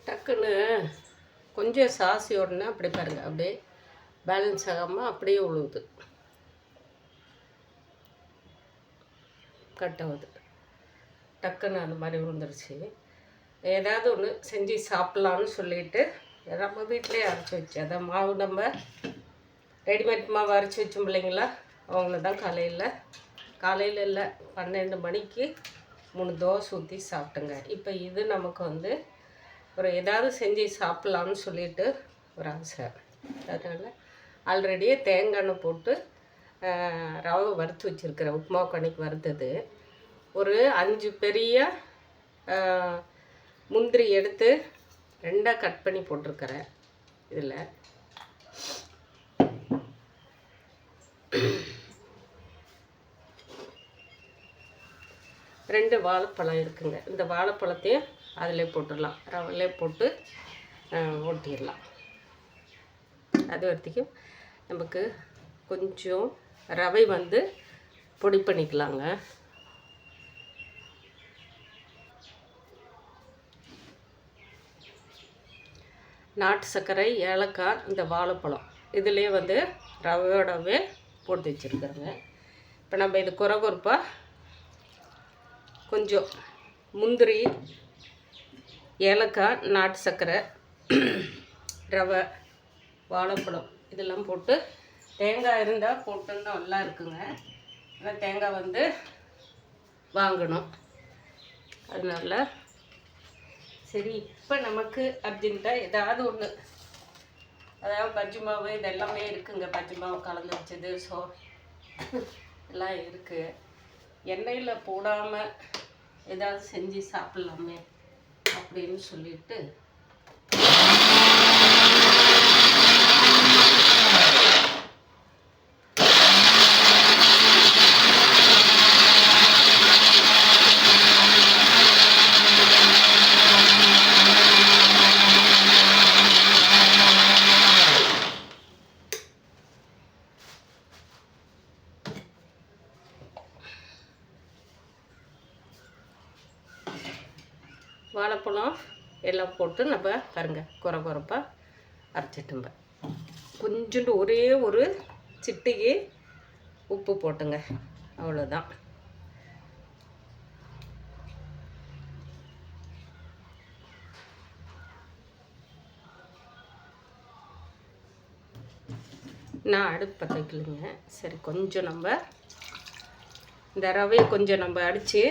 டக்குன்னு கொஞ்சம் சாசி உடனே அப்படி பாருங்கள், அப்படியே பேலன்ஸ் ஆகாமல் அப்படியே விழுவுது, கட் ஆகுது. டக்குன்னு அந்த மாதிரி விழுந்துருச்சு. ஏதாவது ஒன்று செஞ்சு சாப்பிட்லான்னு சொல்லிட்டு நம்ம வீட்டிலே அரைச்சி வச்சு, அதான் மாவு நம்ம ரெடிமேட் மாவு அரைச்சி வச்சோம் இல்லைங்களா, அவங்கள தான் காலையில் இல்லை 12 மணிக்கு 3 தோசை ஊற்றி சாப்பிட்டுங்க. இப்போ இது நமக்கு வந்து ஒரு ஏதாவது செஞ்சு சாப்பிட்லான்னு சொல்லிட்டு ஒரு ஆசை. அதனால் ஆல்ரெடியே தேங்காய் எண்ணெய் போட்டு ரவை வறுத்து வச்சுருக்கிறேன். உப்புமா கணிக்கு வறுத்தது. ஒரு 5 பெரிய முந்திரி எடுத்து 2ஆக கட் பண்ணி போட்டிருக்கிறேன். இதில் 2 வாழைப்பழம் இருக்குங்க. இந்த வாழைப்பழத்தையும் அதிலே போட்டுடலாம், ரவையிலே போட்டு ஓட்டிடலாம். அது வரைக்கும் நமக்கு கொஞ்சம் ரவை வந்து பொடி பண்ணிக்கலாங்க. நாட்டு சர்க்கரை, ஏலக்காய், இந்த வாழைப்பழம் இதிலே வந்து ரவையோடவே போட்டு வச்சுருக்குறேங்க. இப்போ நம்ம இது குறகுறப்பாக கொஞ்சம் முந்திரி, ஏலக்காய், நாட்டு சர்க்கரை, ரவை, வாழைப்பழம் இதெல்லாம் போட்டு, தேங்காய் இருந்தால் போட்டுன்னு நல்லா இருக்குங்க. ஆனால் தேங்காய் வந்து வாங்கணும். அதனால சரி, இப்போ நமக்கு அர்ஜென்ட்டாக ஏதாவது ஒன்று, அதாவது பஜ்ஜி மாவு இதெல்லாமே இருக்குங்க. பஜ்ஜி மாவு கலந்து வச்சது, எல்லாம் இருக்குது. எண்ணெயில் போடாமல் ஏதாவது செஞ்சு சாப்பிட்லாமே அப்படின்னு சொல்லிட்டு வாழைப்பழம் எல்லாம் போட்டு நம்ம பாருங்கள் குறப்பாக அரைச்சிட்டும்ப. கொஞ்சோண்டு ஒரே ஒரு சிட்டிகை உப்பு போட்டுங்க, அவ்வளோதான். நான் அடுப்பு பற்ற வைக்கலைங்க. சரி, கொஞ்சம் நம்ம இந்த ரவையை கொஞ்சம் நம்ம அடித்து,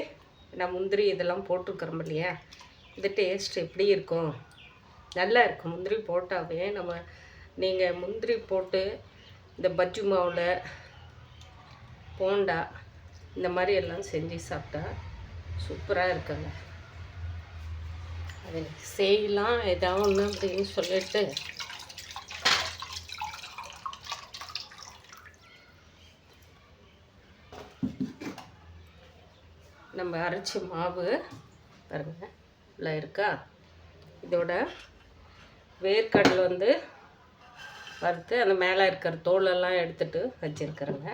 நான் முந்திரி இதெல்லாம் போட்டுருக்குறோம் இல்லையா, இது டேஸ்ட் எப்படி இருக்கும், நல்லா இருக்கும். முந்திரி போட்டாவே நீங்கள் முந்திரி போட்டு இந்த பஜ்ஜி மாவில் போண்டா இந்த மாதிரி எல்லாம் செஞ்சு சாப்பிட்டா சூப்பராக இருக்குங்க. அது செய்யலாம் ஏதாவது ஒன்று அப்படின்னு சொல்லிட்டு நம்ம அரைச்சி மாவு பாருங்க இல்லை இருக்கா, இதோட வேர்க்கடலை வந்து வறுத்து அந்த மேலே இருக்கிற தோலெல்லாம் எடுத்துகிட்டு வச்சுருக்கிறேங்க.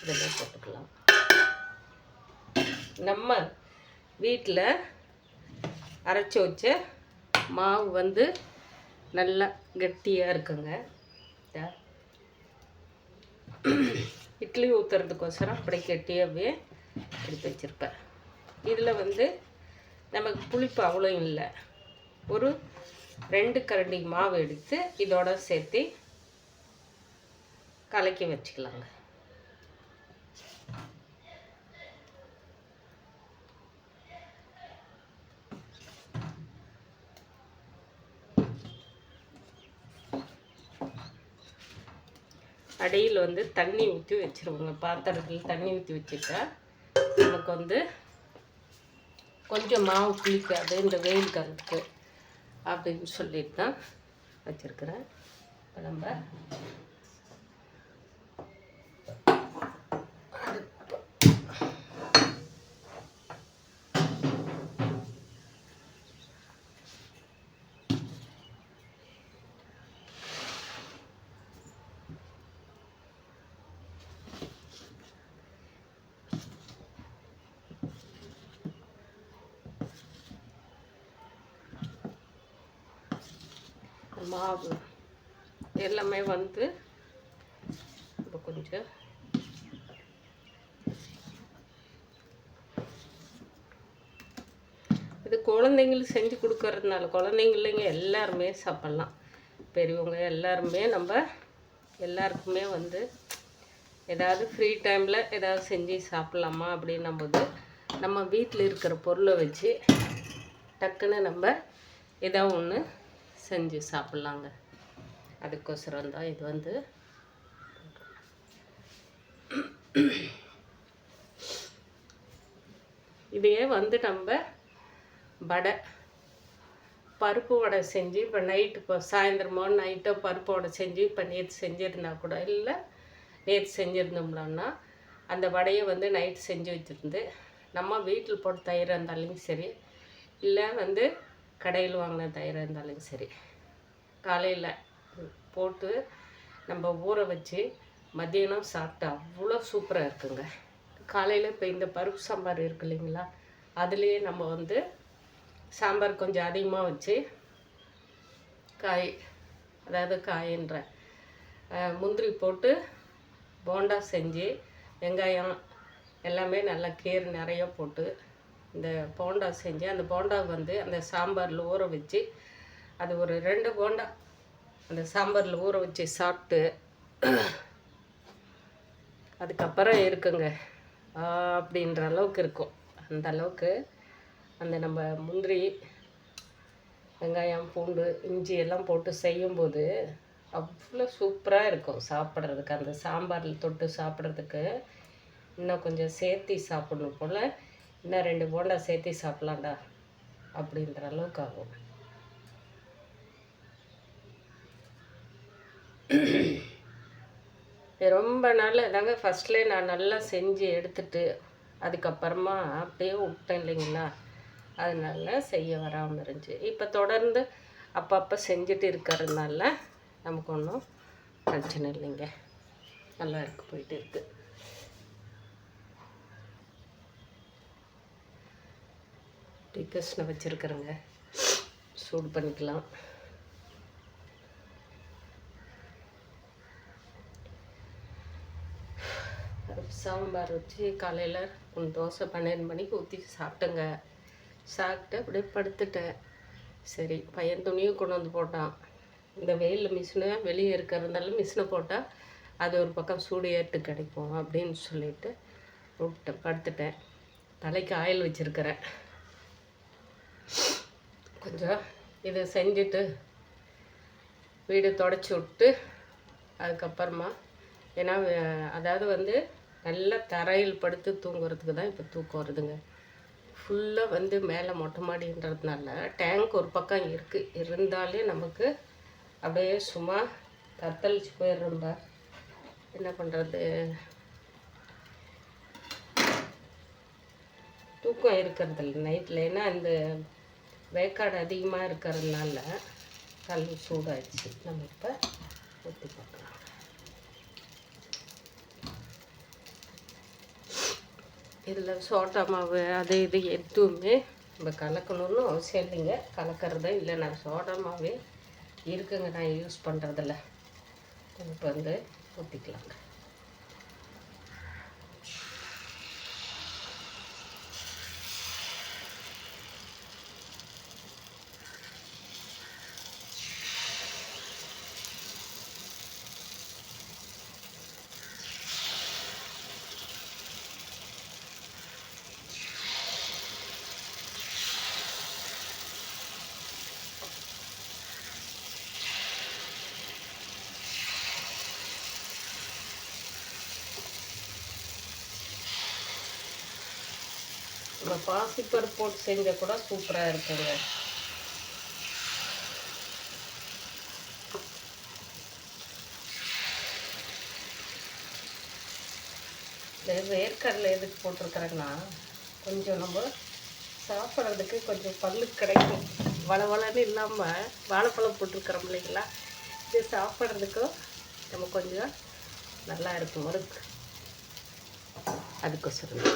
இதெல்லாம் போட்டுக்கலாம். நம்ம வீட்டில் அரைச்சி வச்ச மாவு வந்து நல்லா கெட்டியாக இருக்குங்க. இட்லி ஊற்றுறதுக்கோசரம் அப்படி கெட்டியாகவே எடுத்து வச்சுருப்பேன். இதில் வந்து நமக்கு புளிப்பு அவ்வளோ இல்லை. ஒரு 2 கரண்டி மாவு எடுத்து இதோட சேர்த்து கலக்கி வச்சுக்கலாங்க. அடியில் வந்து தண்ணி ஊற்றி வச்சுருவோங்க. பாத்திரத்தில் தண்ணி ஊற்றி வச்சுட்டா நமக்கு வந்து கொஞ்சம் மாவு புளிக்காது, இந்த வெயில் காலத்துக்கு அப்படின்னு சொல்லிட்டு தான் வச்சுருக்கிறேன். இப்போ நம்ம மாவு எல்லாமே வந்து இப்போ கொஞ்சம் இது குழந்தைங்களுக்கு செஞ்சு கொடுக்கறதுனால குழந்தைங்கள்லைங்க எல்லாருமே சாப்பிட்லாம். பெரியவங்க எல்லாருமே எல்லாருக்குமே வந்து ஏதாவது ஃப்ரீ டைமில் ஏதாவது செஞ்சு சாப்பிட்லாமா அப்படின்னும்போது நம்ம வீட்டில் இருக்கிற பொருளை வச்சு டக்குன்னு நம்ம ஏதாவது ஒன்று செஞ்சு சாப்பிட்லாங்க. அதுக்கோசரம் தான் இது வந்து இதையே வந்து நம்ம வடை பருப்பு வடை செஞ்சு இப்போ நைட்டு இப்போ சாயந்தரமோ நைட்டோ பருப்பு வடை செஞ்சு இப்போ நேற்று செஞ்சுருந்தா கூட இல்லை நேற்று செஞ்சுருந்தோம்னா அந்த வடையை வந்து நைட்டு செஞ்சு வச்சுருந்து நம்ம வீட்டில் போட்டு தயிராக இருந்தாலும் சரி இல்லை வந்து கடையில் வாங்கின தயிராக இருந்தாலும் சரி காலையில் போட்டு நம்ம ஊற வச்சு மதியானம் சாப்பிட்டா அவ்வளோ சூப்பராக இருக்குங்க. காலையில் இப்போ இந்த பருப்பு சாம்பார் இருக்கு இல்லைங்களா, அதுலேயே நம்ம வந்து சாம்பார் கொஞ்சம் அதிகமாக வச்சு காயின்ற முந்திரி போட்டு போண்டா செஞ்சு வெங்காயம் எல்லாமே நல்லா கீரை நிறைய போட்டு இந்த போண்டா செஞ்சு அந்த போண்டா வந்து அந்த சாம்பாரில் ஊற வச்சு அது ஒரு 2 போண்டா அந்த சாம்பாரில் ஊற வச்சு சாப்பிட்டு அதுக்கப்புறம் இருக்குங்க அப்படின்ற அளவுக்கு இருக்கும். அந்த அளவுக்கு அந்த நம்ம முந்திரி வெங்காயம் பூண்டு இஞ்சி எல்லாம் போட்டு செய்யும்போது அவ்வளோ சூப்பராக இருக்கும் சாப்பிட்றதுக்கு. அந்த சாம்பாரில் தொட்டு சாப்பிட்றதுக்கு இன்னும் கொஞ்சம் சேர்த்தி சாப்பிட்ணும் போல், இன்னும் 2 போண்டா சேர்த்தி சாப்பிட்லாண்டா அப்படின்ற அளவுக்கு ஆகும். ரொம்ப நாள் தாங்க ஃபஸ்ட்லேயே நான் நல்லா செஞ்சு எடுத்துட்டு அதுக்கப்புறமா அப்படியே விட்டேன் இல்லைங்களா, அதனால செய்ய வராமல் இருந்துச்சு. இப்போ தொடர்ந்து அப்பப்போ செஞ்சுட்டு இருக்கிறதுனால நமக்கு ஒன்றும் பிரச்சனை இல்லைங்க, நல்லா இருக்கு, போயிட்டு இருக்கு. டிகஸ்னை வச்சுருக்குறேங்க, சூடு பண்ணிக்கலாம். சாம்பார் வச்சு காலையில் தோசை 12 மணிக்கு ஊற்றி சாப்பிட்டேங்க. சாப்பிட்டு அப்படியே படுத்துட்டேன். சரி பையன் துணியும் கொண்டு வந்து போட்டான். இந்த வெயிலில் மிஷினை வெளியே இருக்கிறதுனால மிஷினை போட்டால் அது ஒரு பக்கம் சூடு ஏற்று கிடைக்கும் அப்படின்னு சொல்லிட்டு விட்டேன், படுத்துட்டேன். தலைக்கு ஆயில் வச்சுருக்கிறேன். கொஞ்சம் இதை செஞ்சுட்டு வீடு தொடச்சி விட்டு அதுக்கப்புறமா ஏன்னா அதாவது வந்து நல்லா தரையில் படுத்து தூங்குறதுக்கு தான் இப்போ தூக்கம் வருதுங்க. ஃபுல்லாக வந்து மேலே மொட்டை மாடின்றதுனால டேங்க் ஒரு பக்கம் இருக்குது, இருந்தாலே நமக்கு அப்படியே சும்மா தத்தளிச்சு போயிடுறோம்ப. என்ன பண்ணுறது, தூக்கம் இருக்கிறதில்ல நைட்டில். ஏன்னா இந்த வேக்காடு அதிகமாக இருக்கிறதுனால கல் சூடாகிடுச்சு. நம்ம இப்போ ஊற்றி பார்க்கலாம். இதில் சோட்டா மாவு அது இது எதுவுமே நம்ம கலக்கணும்னு அவசியம் இல்லைங்க. கலக்கிறதே இல்லை, நான் சோடா மாவே இருக்குங்க, நான் யூஸ் பண்ணுறதில்ல. இப்போ வந்து ஊற்றிக்கலாங்க. நம்ம பாசிப்பருப்பு போட்டு செஞ்சால் கூட சூப்பராக இருக்குங்க. வேர்க்கடலை எதுக்கு போட்டிருக்கிறேன்னா கொஞ்சம் நம்ம சாப்பிட்றதுக்கு கொஞ்சம் பல்லு கிடைக்கும், வளவளன்னு இல்லாமல். வாழைப்பழம் போட்டிருக்கிறோம் இல்லைங்களா, இது சாப்பிட்றதுக்கும் நம்ம கொஞ்சம் நல்லா இருக்கும் இருக்கு. அதுக்கோசரம்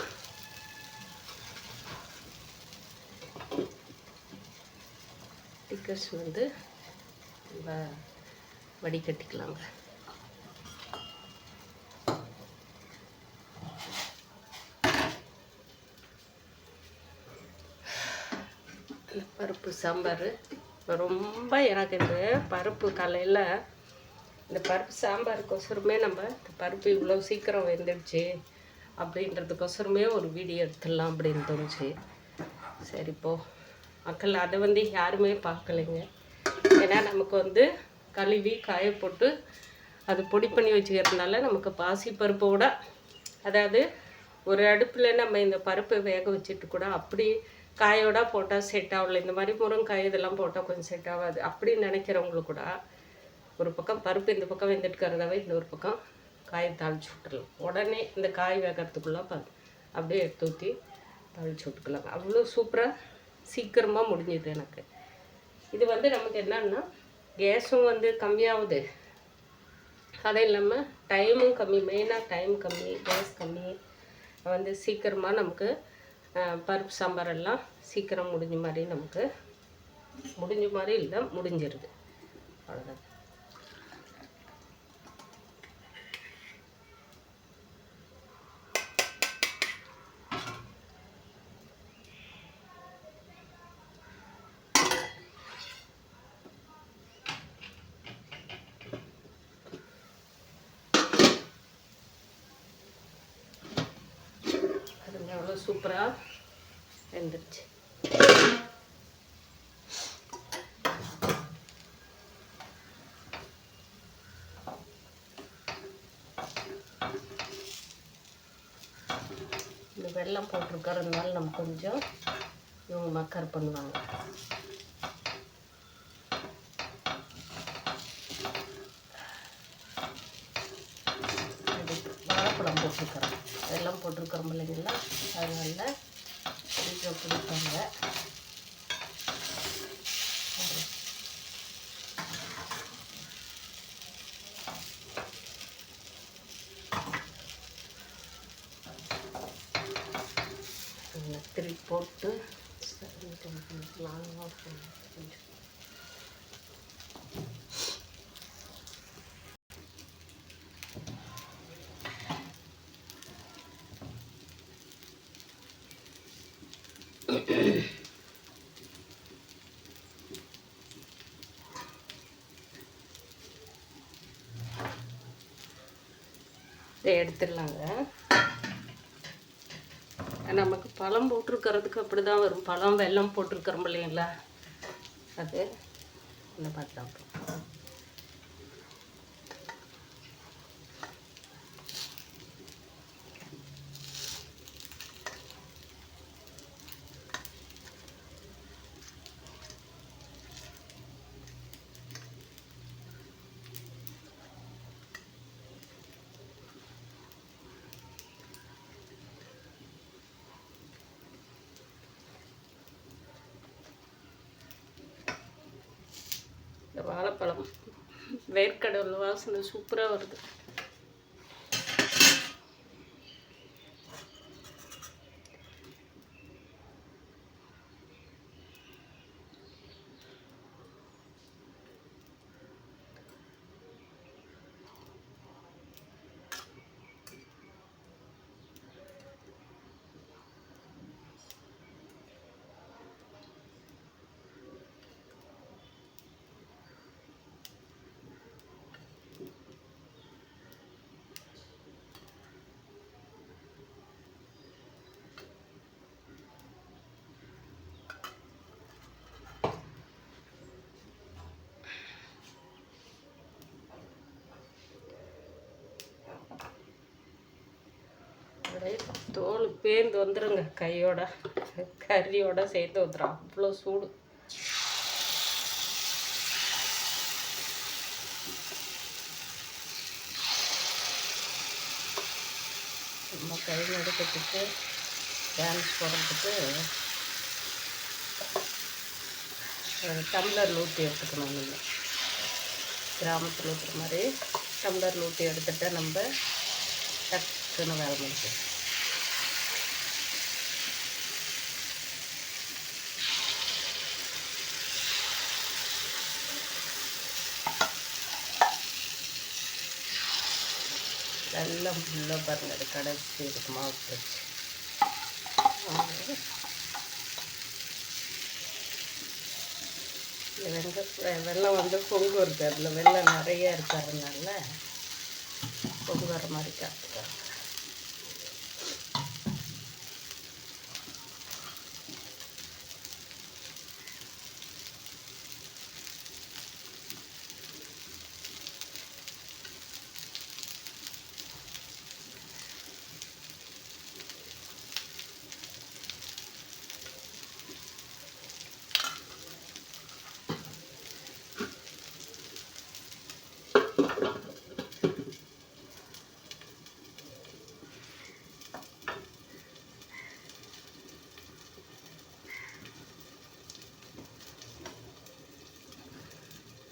டிக்கஸ் வந்து நம்ம வடிகட்டிக்கலாங்க. பருப்பு சாம்பார் ரொம்ப எனக்கு இந்த பருப்பு காலையில் இந்த பருப்பு சாம்பாருக்கோசரமே நம்ம இந்த பருப்பு இவ்வளோ சீக்கிரம் வெந்துடுச்சு அப்படின்றதுக்கோசரமே ஒரு வீடியோ எடுத்துடலாம் அப்படின்னு தோணுச்சு. சரிப்போ மக்கள் அதை யாருமே பார்க்கலைங்க. ஏன்னா நமக்கு கழுவி காய போட்டு அது பொடி பண்ணி வச்சுக்கிறதுனால நமக்கு பாசி பருப்போட, அதாவது ஒரு அடுப்பில் நம்ம இந்த பருப்பை வேக வச்சுட்டு கூட அப்படி காயோட போட்டால் செட் ஆகலை. இந்த மாதிரி முருங்காய் இதெல்லாம் போட்டால் கொஞ்சம் செட் ஆகாது அப்படின்னு நினைக்கிறவங்களுக்கு கூட ஒரு பக்கம் பருப்பு இந்த பக்கம் வெந்துட்டுக்கிறதாவே இன்னொரு பக்கம் காயை தாளிச்சு விட்டுடலாம். உடனே இந்த காய் வேகிறதுக்குள்ளே அப்படியே எடுத்து ஊற்றி தாளிச்சு விட்டுக்கலாம். அவ்வளோ சூப்பராக சீக்கிரமாக முடிஞ்சுது எனக்கு. இது நமக்கு என்னன்னா கேஸும் கம்மியாகுது, அதுவும் இல்லாமல் டைமும் கம்மி. மெயினாக டைம் கம்மி, கேஸ் கம்மி. சீக்கிரமாக நமக்கு பருப்பு சாம்பாரெல்லாம் சீக்கிரம் முடிஞ்ச மாதிரி இல்லை, முடிஞ்சிருது. அவ்வளோதான். எவ்வளோ சூப்பராக வெந்துருச்சு. இந்த வெல்லம் போட்டிருக்கிறதுனால நம்ம கொஞ்சம் இவங்க மக்கர் பண்ணுவாங்க. வாழைப்பழம் போட்டிருக்கிறோம், வெல்லம் போட்டிருக்கிறோம் இல்லைங்களா, அதனால கொஞ்சம் பிடிப்பாங்க. திருப்பி போட்டு கொஞ்சம் இதை எடுத்துடலாங்க. நமக்கு பழம் போட்டிருக்கிறதுக்கு அப்படி தான் வரும். பழம் வெல்லம் போட்டிருக்கிறோம் இல்லைங்களா, அது இந்த மாதிரி தான். இந்த வாழைப்பழம் வேர்க்கடலை வாசனை சூப்பராக வருது. தோல் பேர்ந்து வந்துடுங்க, கையோட கறியோட சேர்த்து வந்துடும். அவ்வளோ சூடு. நம்ம கை நடுக்கத்துக்கு டான்ஸ் போடுறதுக்கு டம்ளர் ஊற்றி எடுத்துக்கணும். நம்ம கிராமத்தில் ஊற்றுற மாதிரி டம்ளர் ஊற்றி எடுத்துகிட்டா நம்ம டக்குன்னு வேலை முடிச்சு. வெள்ளம் ஃபுல்லாக பாருங்கள், அது கடைசி இதுக்கு மாவு வச்சு வெள்ளம் வந்து பொங்கு இருக்குது, அதில் வெள்ளம் நிறைய இருக்கிறதுனால பொங்கு வர மாதிரி காட்டுறாங்க.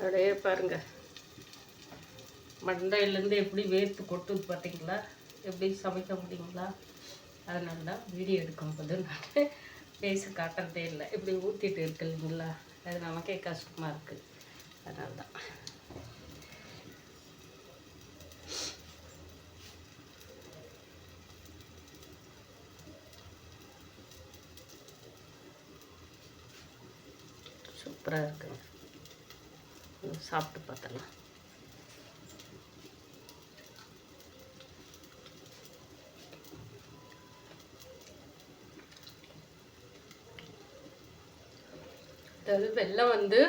அப்படியே பாருங்கள், மண்டையிலேருந்து எப்படி வேர்த்து கொட்டுது பார்த்தீங்களா? எப்படி சமைக்க முடியுங்களா? அதனால தான் வீடியோ எடுக்கும்போது நான் பேச காட்டுறதே இல்லை. இப்படி ஊற்றிட்டு இருக்கு இல்லைங்களா, அது நமக்கே கஷ்டமாக இருக்குது. அதனால தான். சூப்பராக இருக்குங்க, சாப்பிட்டு பார்த்தலாம். அதாவது வெல்லம் வந்து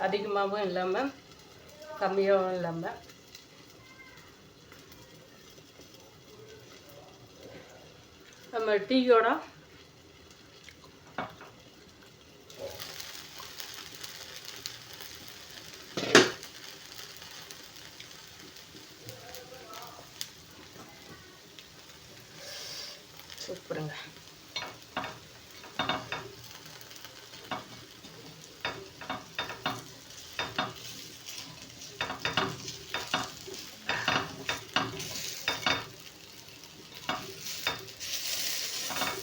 அதிகமாகவும் இல்லாமல் கம்மியாகவும் இல்லாமல் நம்ம டீயோட சூப்பருங்க.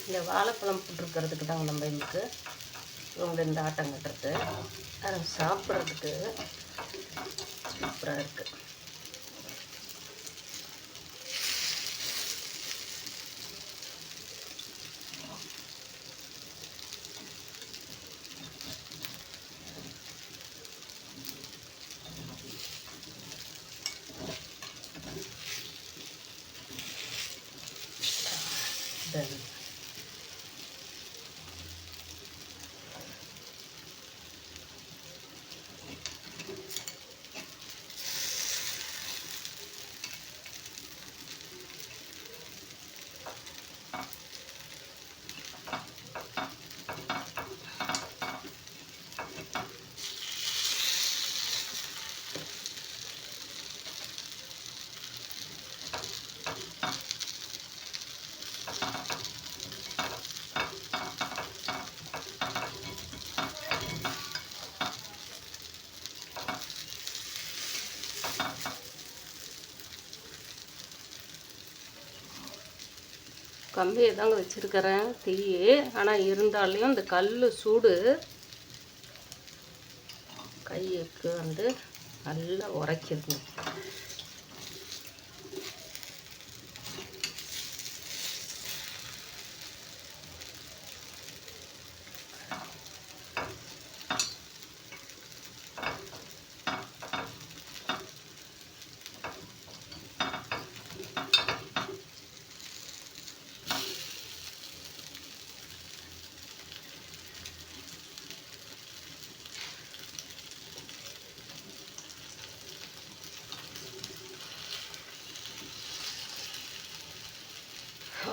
இந்த வாழைப்பழம் போட்டிருக்கிறதுக்கு தாங்க நம்ம இவங்க இந்த ஆட்டம் கட்டுறது, அதை சாப்பிட்றதுக்கு சூப்பராக இருக்குது. கம்பியை தாங்க வச்சுருக்கிறேன் தீ, ஆனால் இருந்தாலையும் இந்த கல் சூடு கைக்கு வந்து நல்லா உரைக்குது.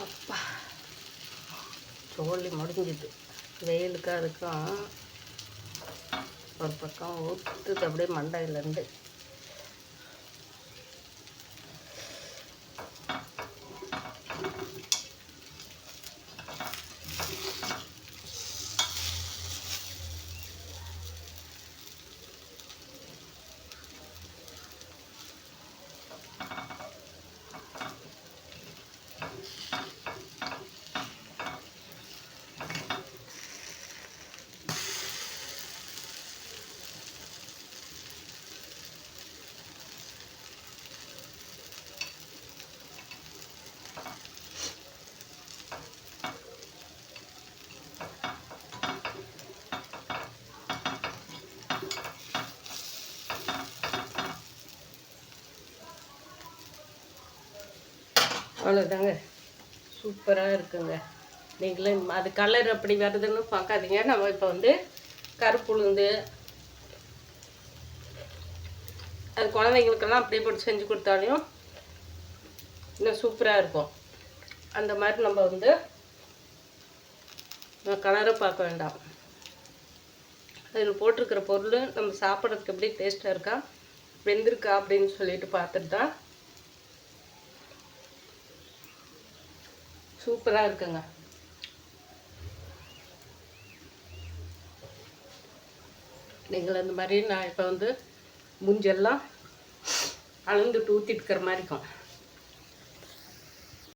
அப்பா சோழி முடிஞ்சுது. வெயிலுக்கு அதுக்கும் ஒரு பக்கம் ஊற்றுது அப்படியே மண்டையிலேருந்து. அவ்வளோதாங்க, சூப்பராக இருக்குங்க. நீங்களும் அது கலர் அப்படி வருதுன்னு பார்க்காதீங்க. நம்ம இப்போ வந்து கருப்பு உளுந்து அது குழந்தைங்களுக்கெல்லாம் அப்படியே போட்டு செஞ்சு கொடுத்தாலையும் இன்னும் சூப்பராக இருக்கும். அந்த மாதிரி நம்ம வந்து கலரை பார்க்க வேண்டாம். அதில் போட்டிருக்கிற பொருள் நம்ம சாப்பிட்றதுக்கு எப்படி டேஸ்ட்டாக இருக்கா, வெந்திருக்கா அப்படின்னு சொல்லிட்டு பார்த்துட்டு தான் சூப்பராக இருக்குங்க. நீங்கள் அந்த மாதிரி நான் இப்போ வந்து முஞ்செல்லாம் அளந்துட்டு ஊற்றிட்டுக்கிற மாதிரி இருக்கும்.